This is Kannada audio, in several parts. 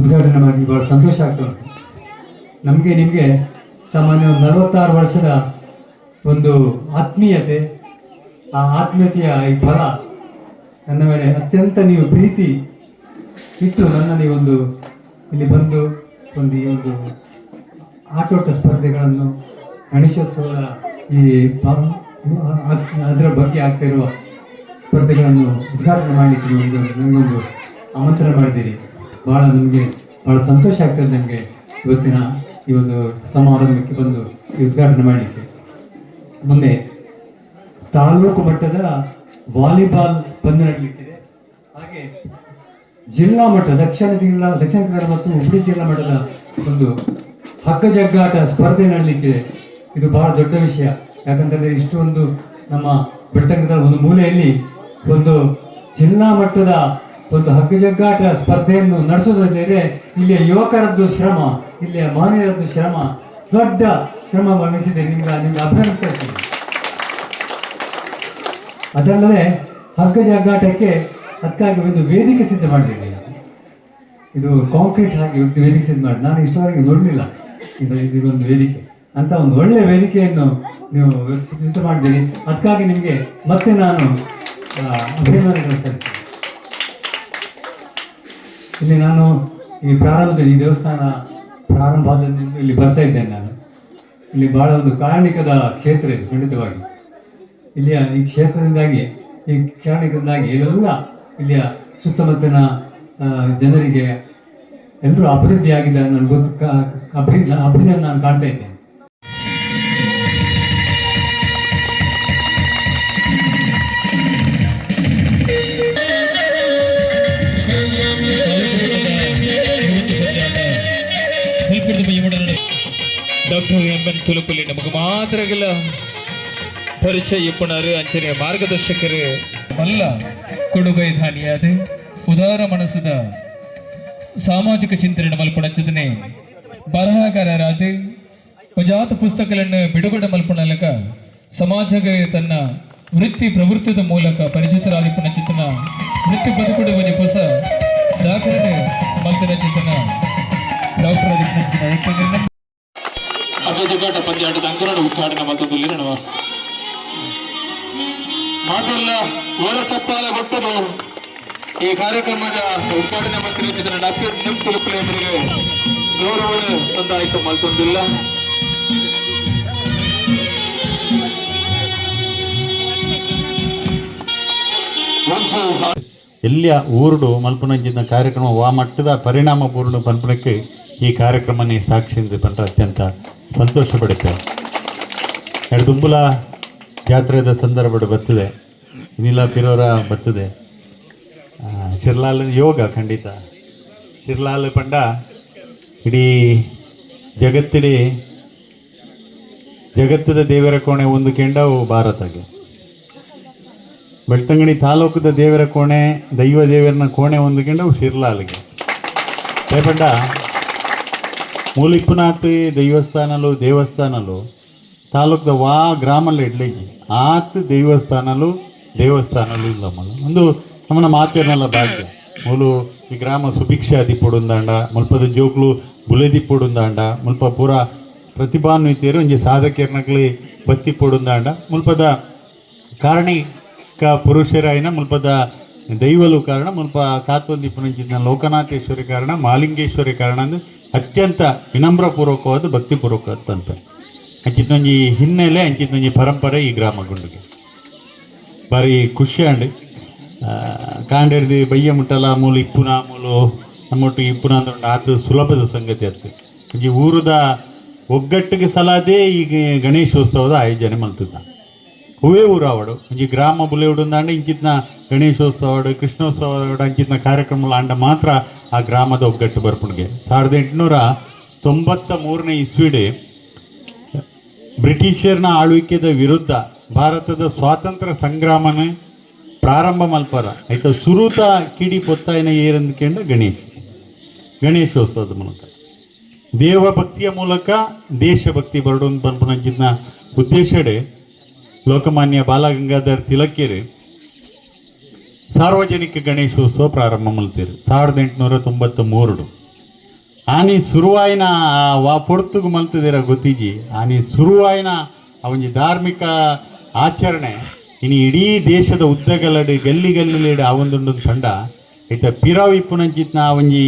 ಉದ್ಘಾಟನೆ ಮಾಡಿ ಭಾಳ ಸಂತೋಷ ಆಗ್ತಾ ಉಂಟು. ನಮಗೆ ನಿಮಗೆ ಸಾಮಾನ್ಯ 46 ವರ್ಷದ ಒಂದು ಆತ್ಮೀಯತೆ, ಆ ಆತ್ಮೀಯತೆಯ ಈ ಫಲ ನನ್ನ ಮೇಲೆ ಅತ್ಯಂತ ನೀವು ಪ್ರೀತಿ ಇಟ್ಟು ನನ್ನಲ್ಲಿ ಒಂದು ಇಲ್ಲಿ ಬಂದು ಈ ಒಂದು ಆಟೋಟ ಸ್ಪರ್ಧೆಗಳನ್ನು, ಗಣೇಶೋತ್ಸವದ ಈ ಅದರ ಬಗ್ಗೆ ಆಗ್ತಿರುವ ಸ್ಪರ್ಧೆಗಳನ್ನು ಉದ್ಘಾಟನೆ ಮಾಡಲಿಕ್ಕೆ ನನಗೊಂದು ಆಮಂತ್ರಣ ಮಾಡಿದ್ದೀರಿ. ನಮಗೆ ಭಾಳ ಸಂತೋಷ ಆಗ್ತದೆ ನನಗೆ ಇವತ್ತಿನ ಈ ಒಂದು ಸಮಾರಂಭಕ್ಕೆ ಬಂದು ಈ ಉದ್ಘಾಟನೆ ಮಾಡಲಿಕ್ಕೆ. ಮುಂದೆ ತಾಲೂಕು ಮಟ್ಟದ ವಾಲಿಬಾಲ್ ಪಂದ್ಯ ನಡೆಯಲಿಕ್ಕಿದೆ. ಹಾಗೆ ಜಿಲ್ಲಾ ಮಟ್ಟ ದಕ್ಷಿಣ ಕನ್ನಡ ಮತ್ತು ಹುಬ್ಬಳ್ಳಿ ಜಿಲ್ಲಾ ಮಟ್ಟದ ಒಂದು ಹಗ್ಗ ಜಗ್ಗಾಟ ಸ್ಪರ್ಧೆ ನಡೆಯಲಿಕ್ಕಿದೆ. ಇದು ಬಹಳ ದೊಡ್ಡ ವಿಷಯ. ಯಾಕಂತಂದ್ರೆ ಇಷ್ಟೊಂದು ನಮ್ಮ ಬೆಳ್ತಂಗದ ಒಂದು ಮೂಲೆಯಲ್ಲಿ ಒಂದು ಜಿಲ್ಲಾ ಮಟ್ಟದ ಒಂದು ಹಗ್ಗ ಜಗ್ಗಾಟ ಸ್ಪರ್ಧೆಯನ್ನು ನಡೆಸೋದ್ರಲ್ಲಿ ಇಲ್ಲಿಯ ಯುವಕರದ್ದು ಶ್ರಮ, ಇಲ್ಲಿಯ ಮಹನೀಯರದ್ದು ಶ್ರಮ, ದೊಡ್ಡ ಶ್ರಮ ವಹಿಸಿದೆ. ನಿಮ್ಗೆ ಅಭಿನಂದಿಸ್ತಾ ಇದ್ದೀನಿ. ಅದಲ್ಲದೆ ಹಗ್ಗ ಜಗ್ಗಾಟಕ್ಕೆ ಅದಕ್ಕಾಗಿ ಒಂದು ವೇದಿಕೆ ಸಿದ್ಧ ಮಾಡಿದ್ದೀವಿ. ಇದು ಕಾಂಕ್ರೀಟ್ ಹಾಕಿ ವೇದಿಕೆ ಸಿದ್ಧ ಮಾಡಿ ನಾನು ಇಷ್ಟವರೆಗೆ ನೋಡಲಿಲ್ಲ. ಇದೊಂದು ವೇದಿಕೆ ಅಂತ ಒಂದು ಒಳ್ಳೆಯ ವೇದಿಕೆಯನ್ನು ನೀವು ಸಿದ್ಧ ಮಾಡಿದ್ದೀರಿ. ಅದಕ್ಕಾಗಿ ನಿಮಗೆ ಮತ್ತೆ ನಾನು ಅಭಿನಂದನೆಗಳು ಸಲ್ಲಿಸ್ತೀನಿ. ಇಲ್ಲಿ ನಾನು ಈ ಈ ದೇವಸ್ಥಾನ ಪ್ರಾರಂಭ ಆದದಿಂದ ಇಲ್ಲಿ ಬರ್ತಾ ಇದ್ದೇನೆ. ನಾನು ಇಲ್ಲಿ ಬಹಳ ಒಂದು ಕಾರಣಿಕದ ಕ್ಷೇತ್ರ ಇದು. ಖಂಡಿತವಾಗಿ ಇಲ್ಲಿಯ ಈ ಕ್ಷೇತ್ರದಿಂದಾಗಿ ಇಲ್ಲೆಲ್ಲ ಇಲ್ಲಿಯ ಸುತ್ತಮುತ್ತಲಿನ ಜನರಿಗೆ ಎಲ್ಲರೂ ಅಭಿವೃದ್ಧಿ ಆಗಿದೆ. ನನಗೆ ಗೊತ್ತು, ಅಭಿವೃದ್ಧಿ ನಾನು ಕಾಣ್ತಾ ಇದ್ದೇನೆ. Doctor M.N.. ತುಲುಕುಲಿ ನಮಗೆ ಮಾತ್ರಗಲ ಪರಿಚಯ ಇಪ್ಪುಣರು ಅಂಚನೆಯ ಮಾರ್ಗದರ್ಶಕರು ಮಲ್ಲ ಕೊಡುಗೈಧಾನಿಯಾದ ಉದಾರ ಮನಸ್ಸದ ಸಾಮಾಜಿಕ ಚಿಂತನೆ ಮಲ್ಪುಣಚದನೆ ಬರಹಗಾರರಾದ ಪಜಾತ ಪುಸ್ತಕಗಳನ್ನು ಬಿಡುಗಡೆ ಮಲ್ಪುಣಲಕ ಸಮಾಜಕ್ಕೆ ತನ್ನ ವೃತ್ತಿ ಪ್ರವೃತ್ತಿದ ಮೂಲಕ ಪರಿಚಿತರಾದ ಚಿಂತನ ವೃತ್ತಿ ಬದುಕುಡುವ ಹೊಸ ದಾಖಲೆ ಮಲ್ತಿನ ಚಿಂತನ ಡಾಕ್ಟರ್ ಹಗ್ಗ ಜಗ್ಗಾಟ ಪಂದ್ಯಾಟದ ಅಂಕಣ ಉದ್ಘಾಟನೆ ಮತ್ತೊಂದು ಲಿರಣವ ಮಾತಲ್ಲ ಓರ ಚಪ್ಪಾಲ ಗೊತ್ತದು. ಈ ಕಾರ್ಯಕ್ರಮದ ಉದ್ಘಾಟನೆ ಮಂತ್ರಿ ಡಾಕ್ಟರ್ ಎಂ. ತುಲುಕುಲಿ ಅವರಿಗೆ ಗೌರವದ ಸಂದಾಯಕ ಮಲ್ತೊಂದಿಲ್ಲ. ಎಲ್ಲಿಯ ಊರುಡು ಮಲ್ಪುನಂಚಿನ ಕಾರ್ಯಕ್ರಮ ವಾ ಮಟ್ಟದ ಪರಿಣಾಮ ಪೂರ್ಣ ಪಂಪಣಕ್ಕೆ ಈ ಕಾರ್ಯಕ್ರಮನೇ ಸಾಕ್ಷಿಂದ ಪಂಡ್ರೆ ಅತ್ಯಂತ ಸಂತೋಷ ಪಡುತ್ತೆ. ಎರಡು ತುಂಬಲ ಜಾತ್ರೆದ ಸಂದರ್ಭ ಬರ್ತದೆ, ಇನ್ನಿಲ್ಲ ಪಿರೋರ ಬರ್ತದೆ. ಶಿರ್ಲಾಲ್ ಯೋಗ ಖಂಡಿತ ಶಿರ್ಲಾಲ್ ಪಂಡ ಇಡೀ ಜಗತ್ತದ ದೇವರ ಕೋಣೆ ಒಂದು ಕೆಂಡವು ಭಾರತಗೆ. ಬೆಳ್ತಂಗಡಿ ತಾಲೂಕದ ದೇವರ ಕೋಣೆ ದೈವ ದೇವರನ ಕೋಣೆ ಒಂದು ಕೆಂಡವು ಶಿರ್ಲಾಲ್ಗೆ ಪಂಡ. ಮೂಲಿಪ್ಪುನಾಥ್ ದೇವಸ್ಥಾನಲು ತಾಲೂಕದ ವಾ ಗ್ರಾಮಲ್ಲಿ ಇಡ್ಲಿಕ್ಕೆ ಆತ್ ದೇವಸ್ಥಾನಲು ಇಲ್ಲ ಮಲ್ಲ ಒಂದು ನಮ್ಮನ್ನ ಮಾತೇನಲ್ಲ ಭಾಗ್ಯ. ಮೂಲು ಈ ಗ್ರಾಮ ಸುಭಿಕ್ಷೆ ದಿಪ್ಪೊಡುಂದಾಂಡ ಮುಲ್ಪದ ಜೋಕ್ಲು ಬುಲೆದಿಪ್ಪೊಡುಂದಾಂಡ ಮುಲ್ಪ ಪೂರ ಪ್ರತಿಭಾನ್ವಿತಿಯರು ಒಂಜಿ ಸಾಧಕರ್ನಕ್ಲಿ ಬತ್ತಿ ಪೊಡುಂದಾಂಡ ಮುಲ್ಪದ ಕಾರಣಿಕ ಪುರುಷರಾಯಿನ ಮುಲ್ಪದ ದೈವಲು ಕಾರಣ ಮುಲ್ಪ ಕಾತೊಂದಿಪ್ಪುನಂಚಿನ ಲೋಕನಾಥೇಶ್ವರಿ ಕಾರಣ ಮಾಲಿಂಗೇಶ್ವರಿ ಕಾರಣ ಅಂದ್ರೆ ಅತ್ಯಂತ ವಿನಮ್ರಪೂರ್ವಕವಾದ ಭಕ್ತಿಪೂರ್ವಕವಾದ ಪಂಪ. ಅಂಚಿತ್ತೊಂಜಿ ಹಿನ್ನೆಲೆ ಅಂಚಿತ್ತೊಂಜಿ ಪರಂಪರೆ ಈ ಗ್ರಾಮ ಗುಂಡಿಗೆ ಬಾರಿ ಖುಷಿ ಅಂಡಿ ಕಾಂಡೆರ್ದು ಬಯ್ಯ ಮುಟ್ಟಲ ಮೂಲು ಇಪ್ಪುನ ಮೂಲು ನಮ್ಮೊಟ್ಟು ಇಪ್ಪುನ ಅಂದ್ರೆ ಆತ ಸುಲಭದ ಸಂಗತಿ ಆಗ್ತದೆ. ಈ ಊರದ ಒಗ್ಗಟ್ಟಿಗೆ ಸಲಾದೇ ಈಗ ಗಣೇಶೋತ್ಸವದ ಆಯೋಜನೆ ಮಲ್ತಿದ್ದ ಹೂವೇ ಊರಾವಡು ಈ ಗ್ರಾಮ ಬುಲೆವುಡುಂದಾಂಡ ಇಂಚಿತ್ನ ಗಣೇಶೋತ್ಸವ ಕೃಷ್ಣೋತ್ಸವ ಅಂಚಿತ್ನ ಕಾರ್ಯಕ್ರಮ ಆಂಡ ಮಾತ್ರ ಆ ಗ್ರಾಮದ ಒಗ್ಗಟ್ಟು ಬರ್ಪುಣ್ಗೆ. 1893ನೇ ಇಸ್ವಿಡೆ ಬ್ರಿಟಿಷರ್ನ ಆಳ್ವಿಕೆದ ವಿರುದ್ಧ ಭಾರತದ ಸ್ವಾತಂತ್ರ್ಯ ಸಂಗ್ರಾಮನೇ ಪ್ರಾರಂಭ ಮಲ್ಪರ ಆಯ್ತು ಸುರೂತ ಕಿಡಿ ಪೊತ್ತಾಯಿನ ಏರಂದ್ಕೊಂಡ ಗಣೇಶೋತ್ಸವದ ಮೂಲಕ ದೇವಭಕ್ತಿಯ ಮೂಲಕ ದೇಶಭಕ್ತಿ ಬರಡು ಪನ್ಪುನಂಚಿನ ಉದ್ದೇಶಡೆ ಲೋಕಮಾನ್ಯ ಬಾಲಗಂಗಾಧರ್ ತಿಲಕೇರಿ ಸಾರ್ವಜನಿಕ ಗಣೇಶೋತ್ಸವ ಪ್ರಾರಂಭ ಮಲ್ತೀರಿ 1893. ಆನಿ ಶುರುವಾಯಿನ ವಾ ಪೊರ್ತುಗು ಮಲ್ತದಿರ ಗೊತ್ತಿಜಿ ಆನಿ ಶುರುವಾಯಿನ ಆ ಒಂಜಿ ಧಾರ್ಮಿಕ ಆಚರಣೆ ಇನ್ನು ಇಡೀ ದೇಶದ ಉದ್ದಗಲಡು ಗಲ್ಲಿ ಗಲ್ಲಿಲೆಡು ಆ ಒಂದೊಂದು ತಂಡ ಐತ ಪಿರಾವ್ ಇಪ್ಪುನಂಚಿತ್ನ ಒಂಜಿ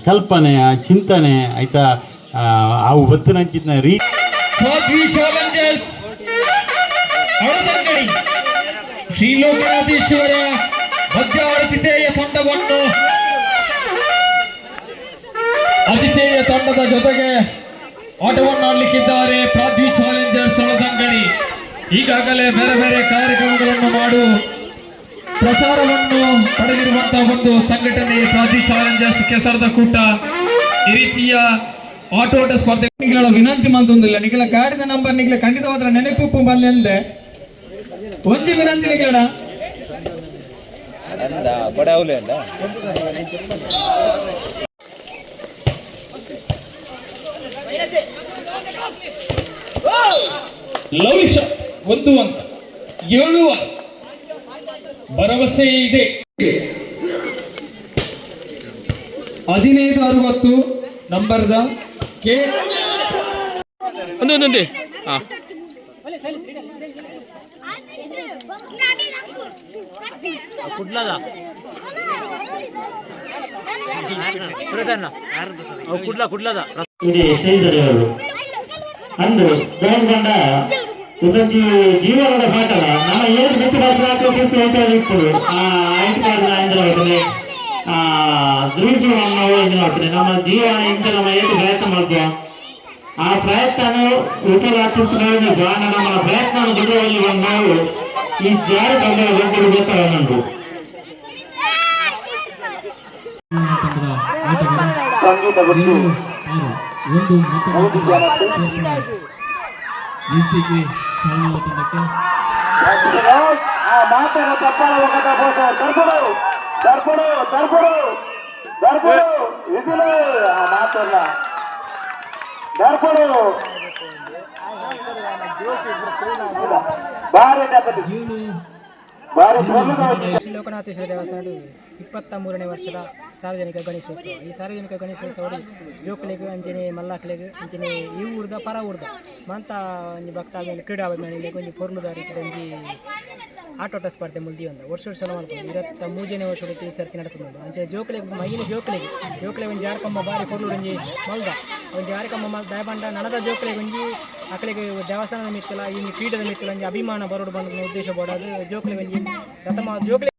ಕಲ್ಪನೆ ಆ ಚಿಂತನೆ ಐತ ಅವು ಬತ್ತುನಂಚಿತ್ನ ರೀ ಶ್ರೀ ಲೋಕನಾಥೇಶ್ವರ ಮಧ್ಯಾವತಿಥೇಯ ತಂಡವನ್ನು ಅತಿಥೇಯ ತಂಡದ ಜೊತೆಗೆ ಆಟವನ್ನು ಆಡಲಿಕ್ಕಿದ್ದಾರೆ ಪೃಥ್ವಿ ಚಾಲೆಂಜರ್ಸ್ ಹಳದಂಗಡಿ. ಈಗಾಗಲೇ ಬೇರೆ ಬೇರೆ ಕಾರ್ಯಕ್ರಮಗಳನ್ನು ಪ್ರಸಾರವನ್ನು ಪಡೆದಿರುವಂತಹ ಒಂದು ಸಂಘಟನೆ ಪೃಥ್ವಿ ಚಾಲೆಂಜರ್ಸ್ ಕೆಸರದ ಕೂಟ. ಈ ರೀತಿಯ ಆಟೋಟ ಸ್ಪರ್ಧೆ ವಿನಂತಿ ಮಂತೊಂದಿಲ್ಲ ನಿಖಿಲ ಗಾಡಿದ ನಂಬರ್ ನಿಖಿಲ ಖಂಡಿತವಾದ ನೆನಪು ಬಲ್ಲಿ ಅಂದೆ ಒಂಜಿ ವಿನಂತಿ ನಿಖಿಲ ಲವಿಶ ಒಂದು ಅಂತ 7 ಭರವಸೆ ಇದೆ. 1560 ನಂಬರ್ದ ಕೆ ಒಂದೊಂದೇ ಅಂದು ಗೌರ್ಮೆಂಟ್ ಒಂದೊಂದು ಜೀವನದ ಪಾಠಲ ನಮ್ಮ ಏನು ಬಿಟ್ಟು ಬರ್ತಾರೆ ಇಪ್ಪಡು ಆ ಐಟಿ ಮಾಡಿದ ಇಂದಿನ ಹೋಗ್ತದೆ ಧ್ರುವೀಸುವ ಇಂದಿನ ಹೋಗ್ತದೆ ನಮ್ಮ ಜೀವ ಇಂತ ನಮ್ಮ ಏನು ಪ್ರಯತ್ನ ಮಾಡ್ಕೋ ಆ ಪ್ರಯತ್ನ ವಿಫಲ ಆಗ್ತಿರ್ತೀವಿ ನಮ್ಮ ಪ್ರಯತ್ನ ಬಿಡುವಲ್ಲಿ ಬಂದು ಈ ಜಾರಿ ಕಂಡ ಒಬ್ಬರು ಗೊತ್ತಾಗ ನಂದು ಶ್ರೀ ಲೋಕನಾಥೇಶ್ವರ ದೇವಸ್ಥಾನದ 23ನೇ ವರ್ಷದ ಸಾರ್ವಜನಿಕ ಗಣೇಶೋತ್ಸವ. ಈ ಸಾರ್ವಜನಿಕ ಗಣೇಶೋತ್ಸವ ಜೋಕಲಿಗೆ ಅಂಚನೆ ಮಲ್ಲಾಕ್ಲಿಗೆ ಅಂಚನೆ ಈ ಊರ್ದ ಪರ ಊರ್ದ ಮಂತ ಒಂಜಿ ಭಕ್ತ ಕ್ರೀಡಾ ಅಭಿಮಾನಿಗಳಿಗೆ ಒಂಜಿ ಪೊರ್ಲುದಾರಿ ಒಂಜಿ ಆಟೋಟ ಸ್ಪರ್ಧೆ ಮುಲ್ದಿ ಒಂದು ವರ್ಷ ಮಾಡ್ಕೊಂಡು 23ನೇ ವರ್ಷದ ಈ ಸರ್ತಿ ನಡ್ಕೊಂಡು ಅಂಚೆ ಜೋಕಲಿಗೆ ಮೈನ ಜೋಕಲಿಗೆ ಒಂಜಿ ಜಾರಕಮ್ಮ ಬಾರಿ ಪೊರ್ಲು ಒಂಜಿ ಮಲ್ದ ಒಂಜಿ ಜಾರಕಮ್ಮ ದಯಬಂಡ ನನದ ಜೋಕಲಿಗೆ ಒಂಜಿ ಅಕಲಿಗೆ ದೇವಸ್ಥಾನದ ಮಿತ್ತಲ ಈ ಕ್ರೀಡದ ಮಿತ್ತಲ ಒಂಜಿ ಅಭಿಮಾನ ಬರೋಡು ಬಂದ ಉದ್ದೇಶ ಬೋಡದು ಜೋಕಲಿಗೆ ಒಂಜಿ ರಥಮ ಜೋಕಲಿ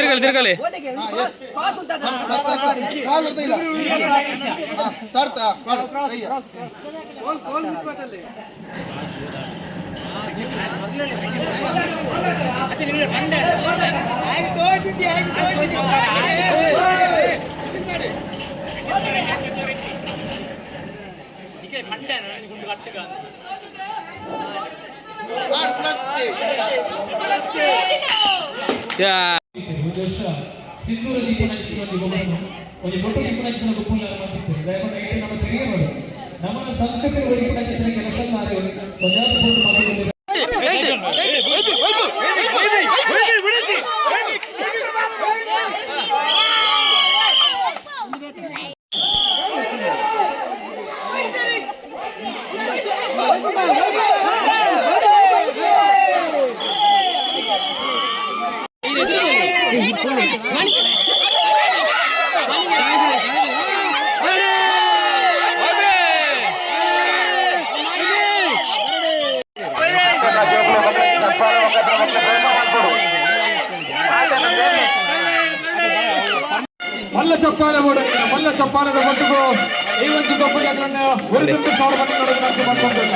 ತಿರುಗಲಿ ನಮ್ಮ ಸಂಸ್ಕೃತಿ ಕೆಲಸ ಮಾಡಿ ಮಲ್ಲ ಚಪ್ಪಾಳೆ ಮಲ್ಲ ಚಪ್ಪಾಳದ ಒಟ್ಟಿಗೂ ಈ ಒಂದು ಗೊಪ್ಪ ಜಾಗವನ್ನು ಉಳಿದುಂಟು ಸಾವಿರವನ್ನು ನಡೆದು ಬಂದಿಲ್ಲ.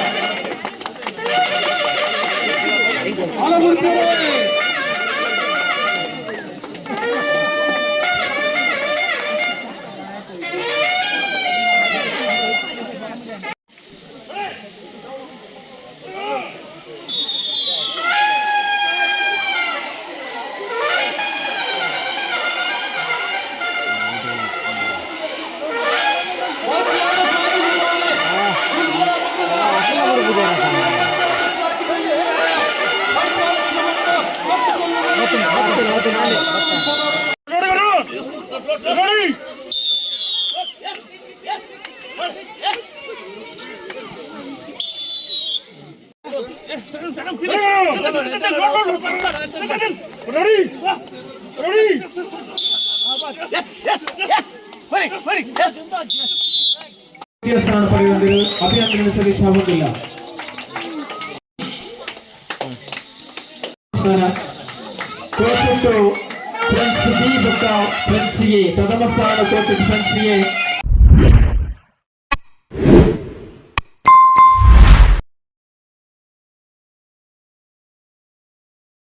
ದ್ವಿತೀಯ ಸ್ಥಾನ ಪಡೆಯುವಂತೆ ಅಭಿನಂದನೆ ಸಲ್ಲಿಸುವುದಿಲ್ಲ. ಕೋಚಿಟ್ಟು ಫ್ರೆಂಡ್ಸ್ ಬಿ ಬುಕ್ಕ ಫ್ರೆಂಡ್ಸ್ಗೆ ಪ್ರಥಮ ಸ್ಥಾನ ಕೋಚಿಟ್ಟು ಫ್ರೆಂಡ್ಸ್ಗೆ